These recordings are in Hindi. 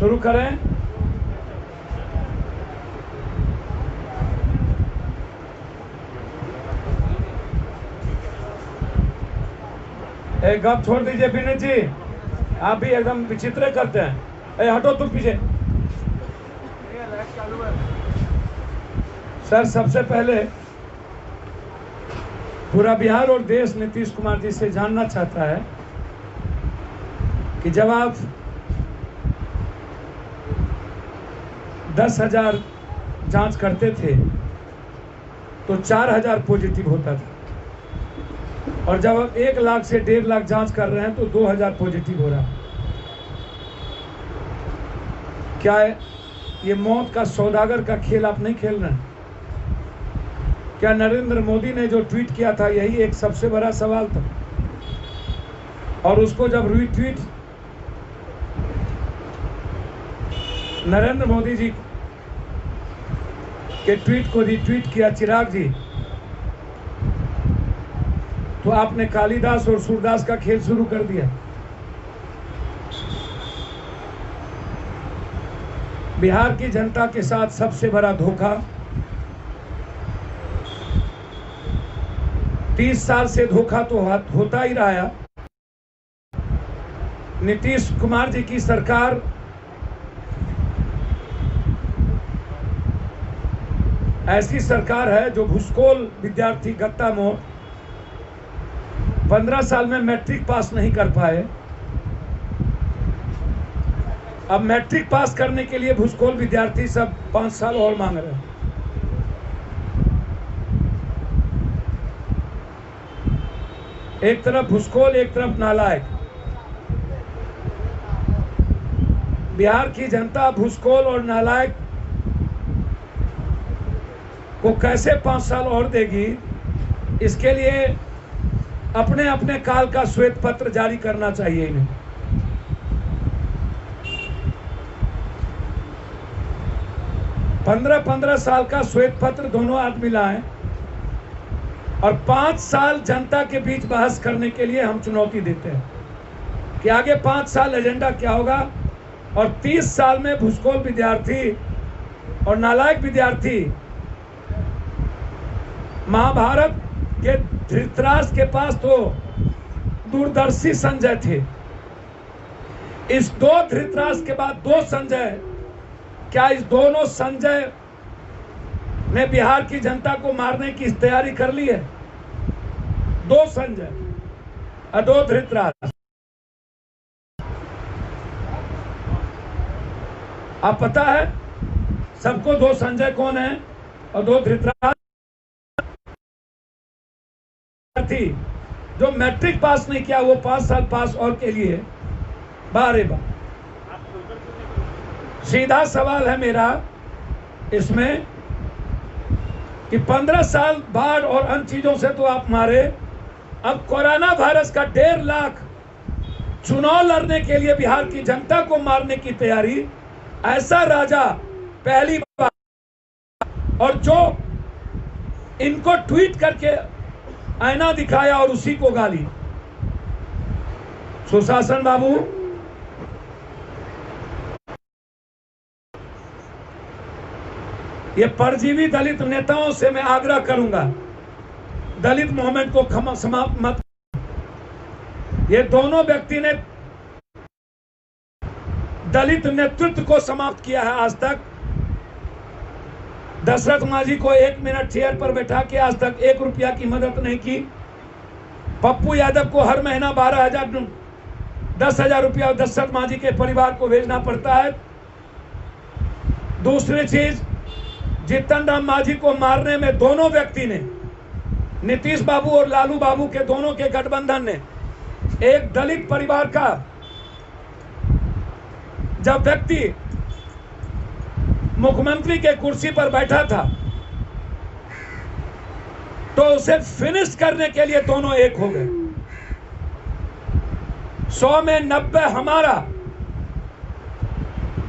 शुरू करें। एक गप छोड़ दीजिए विनीत जी, आप भी एकदम विचित्र करते हैं। हटो तुम पीछे। सर, सबसे पहले पूरा बिहार और देश नीतीश कुमार जी से जानना चाहता है कि जब आप 10,000 जांच करते थे तो 4,000 पॉजिटिव होता था, और जब आप 1 लाख से 1.5 लाख जांच कर रहे हैं तो 2,000 पॉजिटिव हो रहा है। क्या ये मौत का सौदागर का खेल आप नहीं खेल रहे हैं? क्या नरेंद्र मोदी ने जो ट्वीट किया था यही एक सबसे बड़ा सवाल था? और उसको जब रीट्वीट नरेंद्र मोदी जी के ट्वीट को रिट्वीट किया चिराग जी, तो आपने कालिदास और सूरदास का खेल शुरू कर दिया। बिहार की जनता के साथ सबसे बड़ा धोखा 30 साल से धोखा तो होता ही रहा है। नीतीश कुमार जी की सरकार ऐसी सरकार है जो भूसकोल विद्यार्थी गत्ता मोड़ 15 साल में मैट्रिक पास नहीं कर पाए। अब मैट्रिक पास करने के लिए भूसकोल विद्यार्थी सब 5 साल और मांग रहे हैं। एक तरफ भूसकोल, एक तरफ नालायक। बिहार की जनता भूसकोल और नालायक को कैसे 5 साल और देगी, इसके लिए अपने अपने काल का श्वेत पत्र जारी करना चाहिए इन्हें। 15-15 साल का श्वेत पत्र दोनों आदमी लाएं, और 5 साल जनता के बीच बहस करने के लिए हम चुनौती देते हैं कि आगे 5 साल एजेंडा क्या होगा। और 30 साल में भूसकोल विद्यार्थी और नालायक विद्यार्थी महाभारत के धृतराष्ट्र के पास तो दूरदर्शी संजय थे, इस 2 धृतराष्ट्र के बाद 2 संजय। क्या इस दोनों संजय ने बिहार की जनता को मारने की तैयारी कर ली है? 2 संजय और 2 धृतराष्ट्र। आप पता है सबको 2 संजय कौन है और 2 धृतराष्ट्र? जो मैट्रिक पास नहीं किया वो 5 साल पास और के लिए बारे बार। सीधा सवाल है मेरा इसमें कि 15 साल बाढ़ और अन्य चीजों से तो आप मारे, अब कोरोना वायरस का 1.5 लाख चुनाव लड़ने के लिए बिहार की जनता को मारने की तैयारी। ऐसा राजा पहली बार, और जो इनको ट्वीट करके आईना दिखाया और उसी को गाली। सुशासन बाबू, ये परजीवी दलित नेताओं से मैं आग्रह करूंगा, दलित मूवमेंट को समाप्त मत। ये दोनों व्यक्ति ने दलित नेतृत्व को समाप्त किया है। आज तक दशरथ मांझी को 1 मिनट चेयर पर बैठा के आज तक 1 रुपया की मदद नहीं की। पप्पू यादव को हर महीना 10,000 रुपया दशरथ मांझी के परिवार को भेजना पड़ता है। दूसरी चीज, जीतन राम मांझी को मारने में दोनों व्यक्ति ने, नीतीश बाबू और लालू बाबू के दोनों के गठबंधन ने, एक दलित परिवार का जब व्यक्ति मुख्यमंत्री के कुर्सी पर बैठा था तो उसे फिनिश करने के लिए दोनों एक हो गए। 100 में 90 हमारा,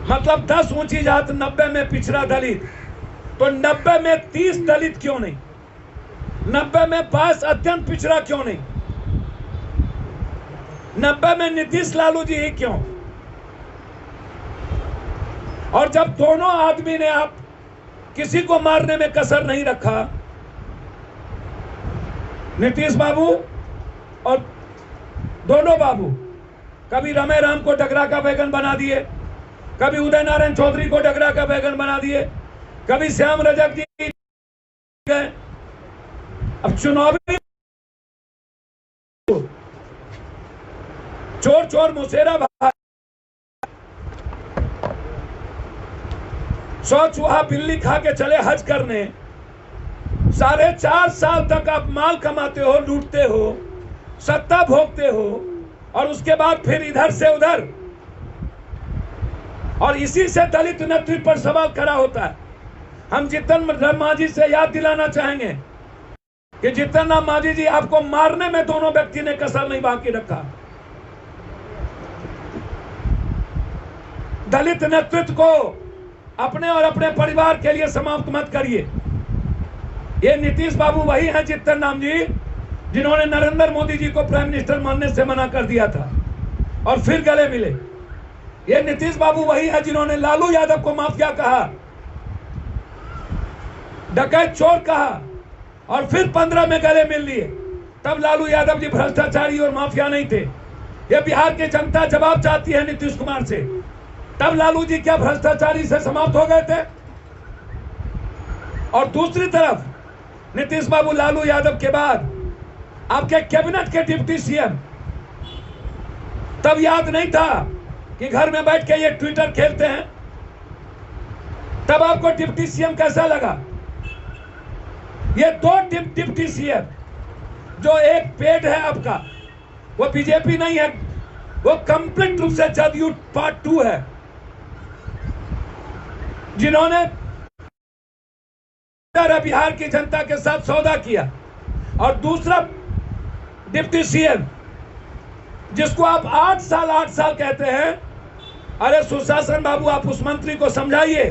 मतलब 10 ऊंची जात 90 में पिछड़ा दलित, तो 90 में 30 दलित क्यों नहीं? 90 में 22 अत्यंत पिछड़ा क्यों नहीं? 90 में नीतीश लालू जी ही क्यों? और जब दोनों आदमी ने आप किसी को मारने में कसर नहीं रखा, नीतीश बाबू और दोनों बाबू, कभी रमे राम को डगरा का बैगन बना दिए, कभी उदय नारायण चौधरी को डगरा का बैगन बना दिए, कभी श्याम रजक जी गए। अब चुनावी चोर चोर मुसेरा भाई, 100 चूहा बिल्ली खा के चले हज करने। 4.5 साल तक आप माल कमाते हो, लूटते हो, सत्ता भोगते हो, और उसके बाद फिर इधर से उधर, और इसी से दलित नेतृत्व पर सवाल खड़ा होता है। हम जीतन राम मांझी से याद दिलाना चाहेंगे कि जीतन राम मांझी जी, आपको मारने में दोनों व्यक्ति ने कसर नहीं बाकी रखा। दलित नेतृत्व को अपने और अपने परिवार के लिए समाप्त मत करिए। ये नीतीश बाबू वही हैं जीतन राम जी जिन्होंने नरेंद्र मोदी जी को प्राइम मिनिस्टर मानने से मना कर दिया था और फिर गले मिले। ये नीतीश बाबू वही है जिन्होंने लालू यादव को माफिया कहा, डकैत चोर कहा, और फिर 15 में गले मिल लिए। तब लालू यादव जी भ्रष्टाचारी और माफिया नहीं थे। ये बिहार की जनता जवाब चाहती है नीतीश कुमार से। तब लालू जी क्या भ्रष्टाचारी से समाप्त हो गए थे? और दूसरी तरफ नीतीश बाबू लालू यादव के बाद आपके कैबिनेट के डिप्टी सीएम, तब याद नहीं था कि घर में बैठ के ये ट्विटर खेलते हैं। तब आपको डिप्टी सीएम कैसा लगा? ये 2 डिप्टी सीएम, जो एक पेड है आपका, वो बीजेपी नहीं है, वो कंप्लीट रूप से जदयू पार्ट 2 है, जिन्होंने बिहार की जनता के साथ सौदा किया। और दूसरा डिप्टी सीएम जिसको आप 8 साल कहते हैं, अरे सुशासन बाबू, आप उस मंत्री को समझाइए।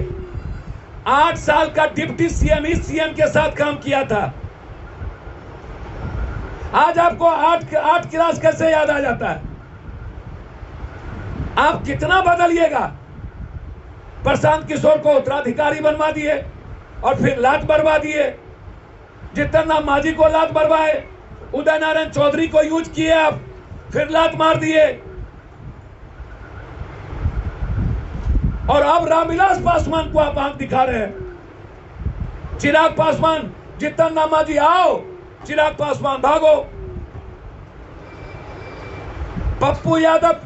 8 साल का डिप्टी सीएम इस सीएम के साथ काम किया था। आज आपको 8 क्लास कैसे याद आ जाता है? आप कितना बदलिएगा? प्रशांत किशोर को उत्तराधिकारी बनवा दिए और फिर लात बरवा दिए। जीतन राम मांझी को लात बरवाए, उदय नारायण चौधरी को यूज किए आप, फिर लात मार दिए। और अब रामविलास पासवान को आप आंख दिखा रहे हैं। चिराग पासवान, जीतन राम मांझी आओ, चिराग पासवान भागो। पप्पू यादव,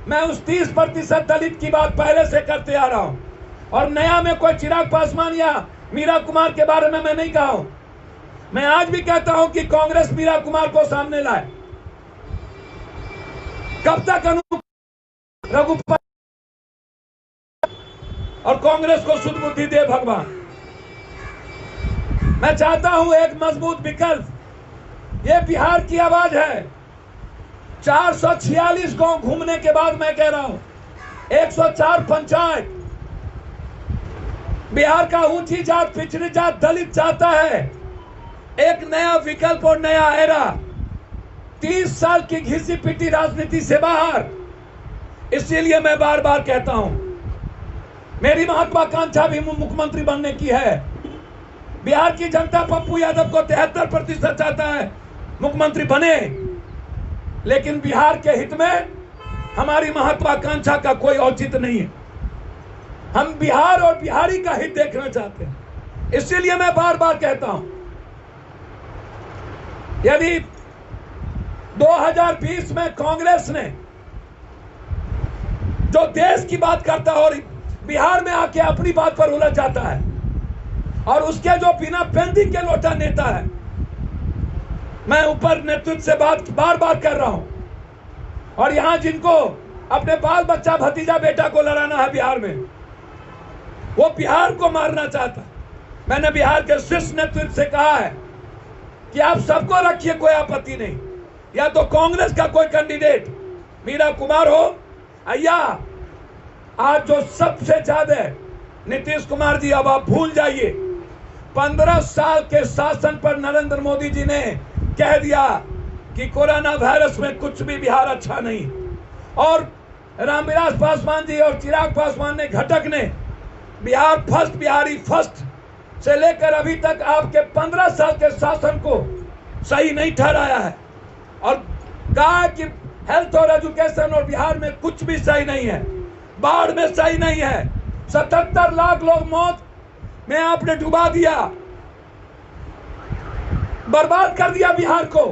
मैं उस 30% दलित की बात पहले से करते आ रहा हूं, और नया में कोई चिराग पासवान या मीरा कुमार के बारे में मैं नहीं कहा हूं। मैं आज भी कहता हूं कि कांग्रेस मीरा कुमार को सामने लाए। कब तक रघुपति और कांग्रेस को शुद्ध बुद्धि दे भगवान। मैं चाहता हूं एक मजबूत विकल्प। ये बिहार की आवाज है। 446 गांव घूमने के बाद मैं कह रहा हूं, 104 पंचायत, बिहार का ऊंची जात, पिछड़ी जात, दलित चाहता है एक नया विकल्प और नया एरा। 30 साल की घिसी पिटी राजनीति से बाहर। इसीलिए मैं बार बार कहता हूं, मेरी महत्वाकांक्षा भी मुख्यमंत्री बनने की है। बिहार की जनता पप्पू यादव को 73% चाहता है मुख्यमंत्री बने, लेकिन बिहार के हित में हमारी महत्वाकांक्षा का कोई औचित्य नहीं है। हम बिहार और बिहारी का हित देखना चाहते हैं। इसीलिए मैं बार बार कहता हूं, यदि 2020 में कांग्रेस ने जो देश की बात करता है और बिहार में आके अपनी बात पर उलझ जाता है, और उसके जो बिना पेंदी के लोटा नेता है, मैं ऊपर नेतृत्व से बात बार बार कर रहा हूं, और यहां जिनको अपने बाल बच्चा भतीजा बेटा को लड़ाना है बिहार में, वो बिहार को मारना चाहता है। मैंने बिहार के शीर्ष नेतृत्व से कहा है कि आप सबको रखिए, कोई आपत्ति नहीं, या तो कांग्रेस का कोई कैंडिडेट मीरा कुमार हो, या आज जो सबसे ज्यादा नीतीश कुमार जी, अब आप भूल जाइए। 15 साल के शासन पर नरेंद्र मोदी जी ने कह दिया कि कोरोना वायरस में कुछ भी बिहार अच्छा नहीं, और रामविलास पासवान जी और चिराग पासवान ने, घटक ने बिहार फर्स्ट, बिहारी फर्स्ट से लेकर अभी तक आपके 15 साल के शासन को सही नहीं ठहराया है और कहा कि हेल्थ और एजुकेशन और बिहार में कुछ भी सही नहीं है, बाढ़ में सही नहीं है। 77 लाख लोग मौत में आपने डुबा दिया, बर्बाद कर दिया बिहार को।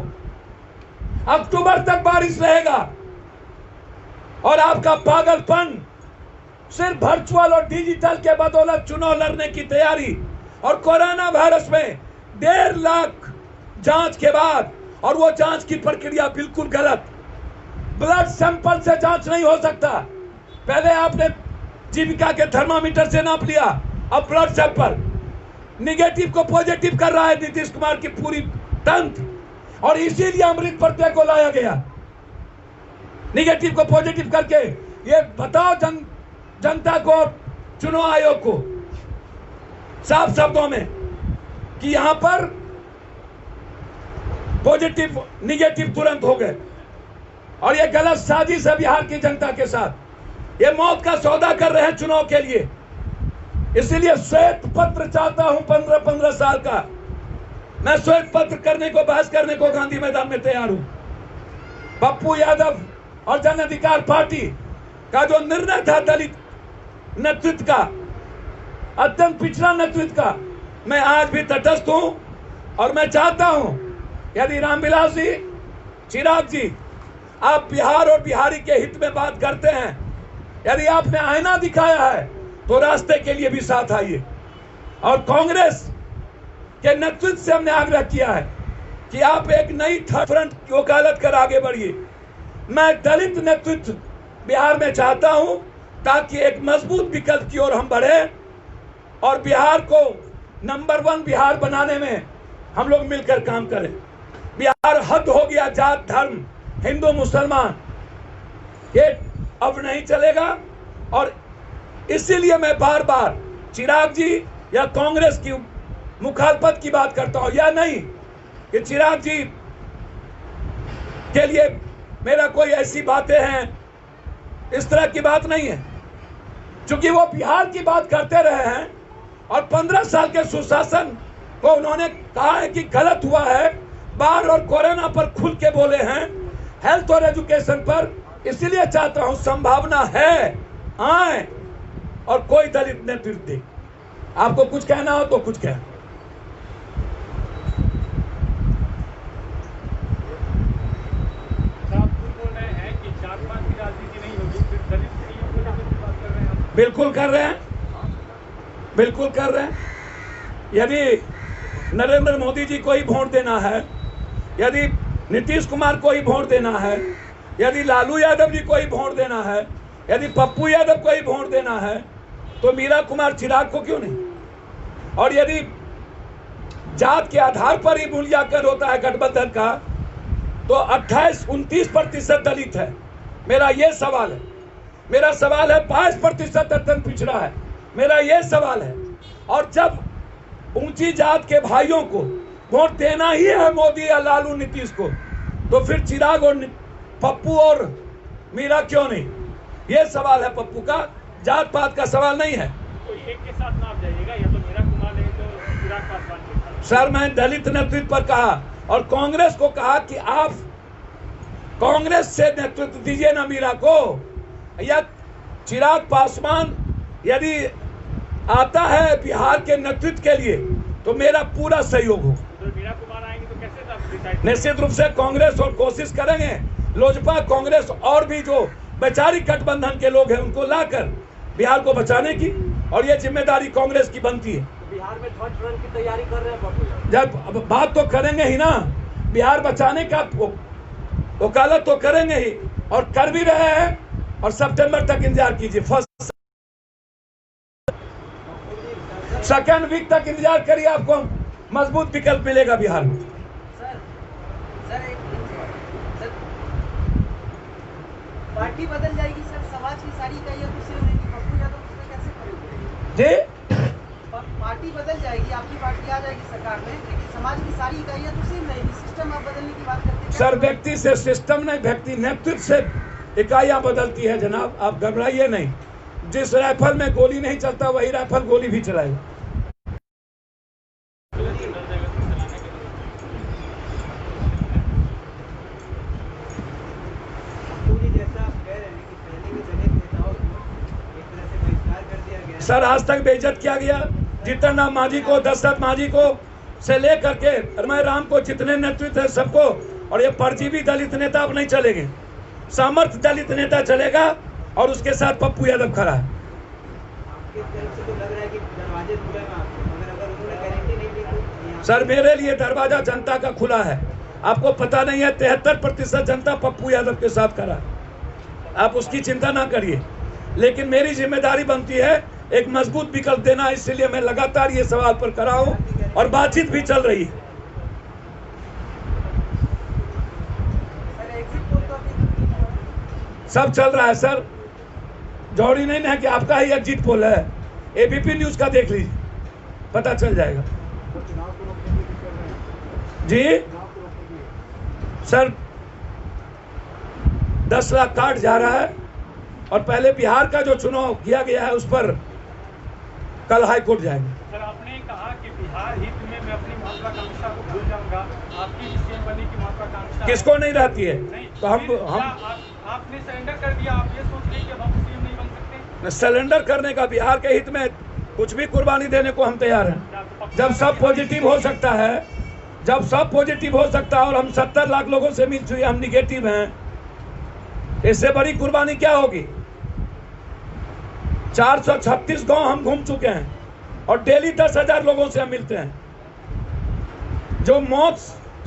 अक्टूबर तक बारिश रहेगा और आपका पागलपन सिर्फ वर्चुअल और डिजिटल के बदौलत चुनाव लड़ने की तैयारी और कोरोना वायरस में 1.5 लाख जांच के बाद, और वो जांच की प्रक्रिया बिल्कुल गलत। ब्लड सैंपल से जांच नहीं हो सकता। पहले आपने जीविका के थर्मामीटर से नाप लिया, अब ब्लड सैंपल निगेटिव को पॉजिटिव कर रहा है नीतीश कुमार की पूरी तंत्र, और इसीलिए अमृत प्रत्यय को लाया गया निगेटिव को पॉजिटिव करके। ये बताओ जनता को, चुनाव आयोग को साफ शब्दों में कि यहां पर पॉजिटिव निगेटिव तुरंत हो गए, और ये गलत साजिश है बिहार की जनता के साथ। ये मौत का सौदा कर रहे हैं चुनाव के लिए। इसीलिए श्वेत पत्र चाहता हूं 15 साल का। मैं श्वेत पत्र करने को, बहस करने को गांधी मैदान में तैयार हूं। पप्पू यादव और जन अधिकार पार्टी का जो निर्णय था दलित नेतृत्व का, अत्यंत पिछड़ा नेतृत्व का, मैं आज भी तटस्थ हूं और मैं चाहता हूं यदि रामविलास जी, चिराग जी, आप बिहार और बिहारी के हित में बात करते हैं, यदि आपने आईना दिखाया है तो रास्ते के लिए भी साथ आइए। और कांग्रेस के नेतृत्व से हमने आग्रह किया है कि आप एक नई थर्ड फ्रंट की वकालत कर आगे बढ़िए। मैं दलित नेतृत्व बिहार में चाहता हूं ताकि एक मजबूत विकल्प की ओर हम बढ़े और बिहार को नंबर 1 बिहार बनाने में हम लोग मिलकर काम करें। बिहार हद हो गया जात धर्म, हिंदू मुसलमान, ये अब नहीं चलेगा। और इसीलिए मैं बार बार चिराग जी या कांग्रेस की मुखालफत की बात करता हूं, या नहीं कि चिराग जी के लिए मेरा कोई ऐसी बातें हैं, इस तरह की बात नहीं है, क्योंकि वो बिहार की बात करते रहे हैं और 15 साल के सुशासन को उन्होंने कहा है कि गलत हुआ है। बाढ़ और कोरोना पर खुल के बोले हैं, हेल्थ और एजुकेशन पर। इसलिए चाहता हूं संभावना है, आए और कोई दलित नेतृत्व दे। आपको कुछ कहना हो तो कुछ कहें। बिल्कुल कर रहे हैं, बिल्कुल कर रहे हैं। यदि नरेंद्र मोदी जी को ही वोट देना है, यदि नीतीश कुमार को ही वोट देना है, यदि लालू यादव जी को ही वोट देना है, यदि पप्पू यादव को ही वोट देना है, तो मीरा कुमार चिराग को क्यों नहीं? और यदि जात के आधार पर ही मूल्यांकन होता है गठबंधन का, तो 28-29% दलित है। मेरा ये सवाल है, मेरा सवाल है 5% अत्यंत पिछड़ा है, मेरा ये सवाल है। और जब ऊंची जात के भाइयों को वोट देना ही है मोदी या लालू नीतीश को, तो फिर चिराग और पप्पू और मीरा क्यों नहीं? ये सवाल है पप्पू का, जात पात का सवाल नहीं है। तो एक के साथ ना आप जाइएगा, या तो मीरा कुमार नहीं तो चिराग पासवान के साथ। सर, मैं दलित नेतृत्व पर कहा और कांग्रेस को कहा कि आप कांग्रेस से नेतृत्व दीजिए ना मीरा को, या चिराग पासवान यदि आता है बिहार के नेतृत्व के लिए तो मेरा पूरा सहयोग हो। तो मीरा कुमार आएंगे तो कैसे आप डिसाइड? निश्चित रूप से कांग्रेस और कोशिश करेंगे, लोजपा, कांग्रेस और भी जो वैचारिक गठबंधन के लोग हैं उनको लाकर बिहार को बचाने की, और ये जिम्मेदारी कांग्रेस की बनती है। तो बिहार में थर्ड फ्रंट की तैयारी कर रहे हैं पप्पू? जब बात तो करेंगे ही ना, बिहार बचाने का वकालत तो करेंगे ही और कर भी रहे हैं। और सितंबर तक इंतजार कीजिए, फर्स्ट सेकेंड वीक तक इंतजार करिए, आपको मजबूत विकल्प मिलेगा बिहार में। सर, पार्टी बदल जाएगी सर, समाज की सारी इकाइयां तो सेम रहेगी, पप्पू यादव उसमें कैसे खड़े जी, पार्टी बदल जाएगी, आपकी पार्टी आ जाएगी सरकार में, लेकिन समाज की सारी इकाइयां तो सेम रहेगी, सिस्टम आप बदलने की बात करते हैं। सर, व्यक्ति से सिस्टम नहीं, व्यक्ति नेतृत्व से इकाइयां बदलती है जनाब, आप घबराइए नहीं। जिस राइफल में गोली नहीं चलता वही राइफल गोली भी चलाएगा। सर आज तक बेइज्जत किया गया। जितना नाम मांझी को, दशरथ मांझी को से लेकर के अरमय राम को, जितने नेतृत्व है सबको, और ये परजीवी दलित नेता अब नहीं चलेंगे। सामर्थ्य दलित नेता चलेगा और उसके साथ पप्पू यादव खड़ा है। सर मेरे लिए दरवाजा जनता का खुला है। आपको पता नहीं है 73% जनता पप्पू यादव के साथ खड़ा है। आप उसकी चिंता ना करिए, लेकिन मेरी जिम्मेदारी बनती है एक मजबूत विकल्प देना। इसलिए मैं लगातार ये सवाल पर खड़ा हूं और बातचीत भी चल रही है। सब चल रहा है सर, जरूरी नहीं है कि आपका ही एग्जिट पोल है। एबीपी न्यूज का देख लीजिए, पता चल जाएगा। जी सर 10 लाख कार्ड जा रहा है, और पहले बिहार का जो चुनाव किया गया है उस पर कल हाई कोर्ट जाएंगे। सर आपने कहा कि बिहार हित में मैं अपनी महत्वाकांक्षा को भूल जाऊंगा। आपकी सीएम बनने की महत्वाकांक्षा किसको नहीं रहती है? नहीं, तो हम आपने सरेंडर कर दिया। आप ये सोच रहे कि अब हम सीएम नहीं बन सकते? सरेंडर करने का, बिहार के हित में कुछ भी कुर्बानी देने को हम तैयार हैं। जब सब पॉजिटिव हो सकता है, जब सब पॉजिटिव हो सकता है, और हम 70 लाख लोगों से मिल चुके, हम निगेटिव हैं, इससे बड़ी कुर्बानी क्या होगी? 436 गांव हम घूम चुके हैं और डेली 10,000 लोगों से हम मिलते हैं। जो मौत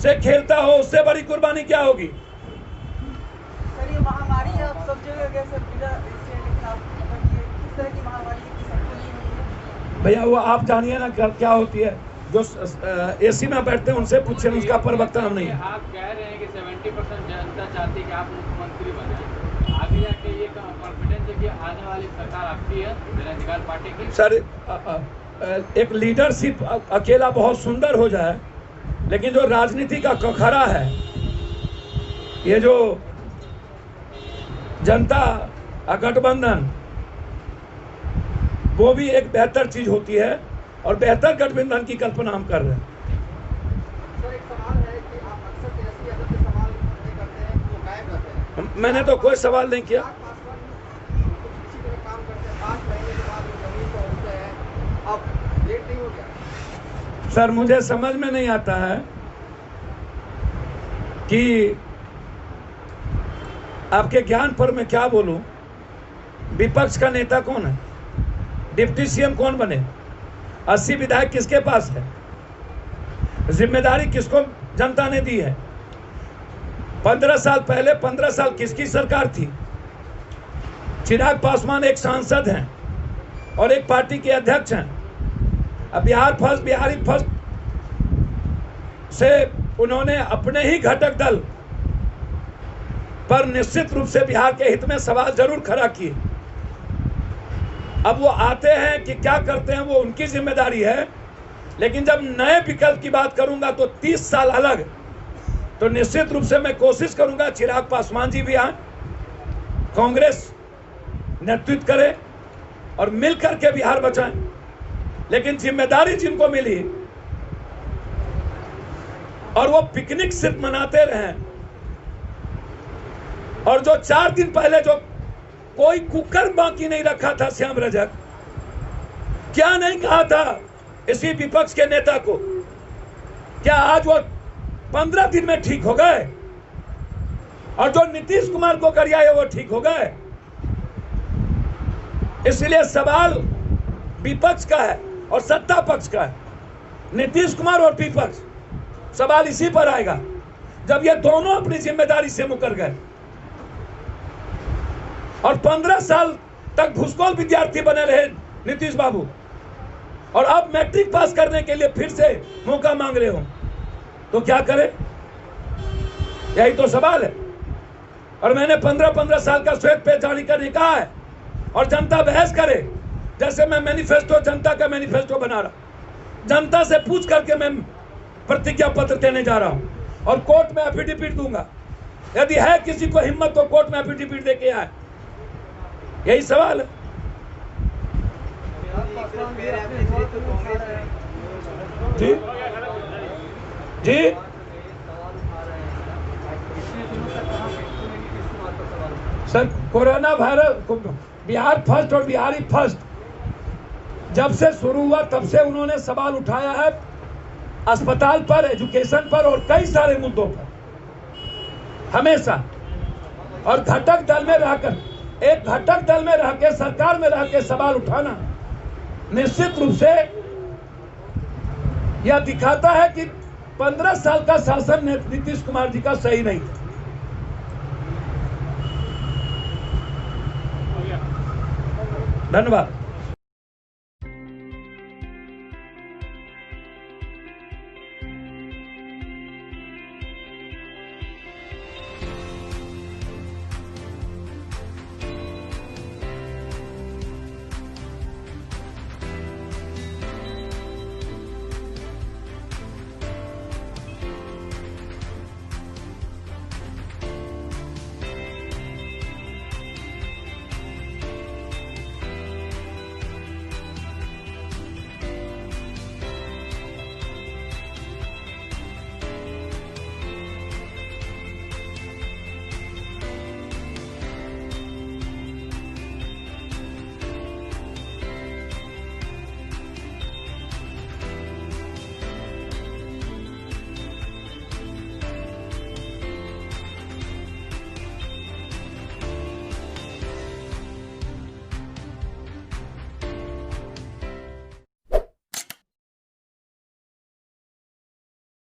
से खेलता हो उससे बड़ी कुर्बानी क्या होगी? सर ये महामारी है, आप सब जगह गए सर, बिना इससे, लेकिन आप मतलब ये किस तरह की महामारी है कि सबको नहीं हुई है? भैया वो आप जानिए ना क्या होती है। जो एसी में बैठते हैं उनसे पूछिए, उसका परवक्ता हम नहीं है। आप कह रहे हैं कि 70% जनता चाहती है कि आप मुख्यमंत्री बने, आगे जाके ये कॉन्फिडेंस है कि आने वाली सरकार आपकी है, जनअधिकार पार्टी की? सर एक लीडरशिप अकेला बहुत सुंदर हो जाए, लेकिन जो राजनीति का कखरा है, ये जो जनता गठबंधन, वो भी एक बेहतर चीज होती है, और बेहतर गठबंधन की कल्पना हम कर रहे हैं। सर एक सवाल है कि आप अक्सर तेजस्वी यादव से सवाल नहीं करते हैं, वो गायब रहते हैं। मैंने तो कोई सवाल नहीं किया। इसी तरह काम करते हैं, 5 महीने के बाद वो जमीन पर उठते हैं, अब लेट नहीं हो गया? सर मुझे समझ में नहीं आता है कि आपके ज्ञान पर मैं क्या बोलूं। विपक्ष का नेता कौन है? डिप्टी सीएम कौन बने? 80 विधायक किसके पास है? जिम्मेदारी किसको जनता ने दी है? 15 साल पहले 15 साल किसकी सरकार थी? चिराग पासवान एक सांसद हैं और एक पार्टी के अध्यक्ष हैं। अब बिहारी फर्स्ट से उन्होंने अपने ही घटक दल पर निश्चित रूप से बिहार के हित में सवाल जरूर खड़ा किए। अब वो आते हैं कि क्या करते हैं वो उनकी जिम्मेदारी है, लेकिन जब नए विकल्प की बात करूंगा तो 30 साल अलग, तो निश्चित रूप से मैं कोशिश करूंगा चिराग पासवान जी भी आए, कांग्रेस नेतृत्व करे और मिलकर के बिहार बचाएं। लेकिन जिम्मेदारी जिनको मिली और वो पिकनिक सिर्फ मनाते रहे, और जो 4 दिन पहले जो कोई कुकर बाकी नहीं रखा था श्याम रजक, क्या नहीं कहा था इसी विपक्ष के नेता को? क्या आज वो 15 दिन में ठीक हो गए? और जो नीतीश कुमार को गरियाए वो ठीक हो गए? इसलिए सवाल विपक्ष का है और सत्ता पक्ष का है, नीतीश कुमार और विपक्ष। सवाल इसी पर आएगा जब ये दोनों अपनी जिम्मेदारी से मुकर गए और 15 साल तक भूसकोल विद्यार्थी बने रहे नीतीश बाबू, और अब मैट्रिक पास करने के लिए फिर से मौका मांग रहे हो, तो क्या करें? यही तो सवाल है। और मैंने 15-15 साल का श्वेत पेज जारी करने कहा है, और जनता बहस करे। जैसे मैं मैनिफेस्टो, जनता का मैनिफेस्टो बना रहा, जनता से पूछ करके मैं प्रतिज्ञा पत्र देने जा रहा हूं और कोर्ट में एफिडेविट दूंगा। यदि है किसी को हिम्मत तो कोर्ट में एफिडेविट देके आए। यही सवाल है। जी जी sir, corona virus Bihar first और बिहारी फर्स्ट जब से शुरू हुआ तब से उन्होंने सवाल उठाया है अस्पताल पर, एजुकेशन पर और कई सारे मुद्दों पर हमेशा। और घटक दल में रहकर, एक घटक दल में रह के, सरकार में रह के सवाल उठाना निश्चित रूप से यह दिखाता है कि 15 साल का शासन नीतीश कुमार जी का सही नहीं था। धन्यवाद।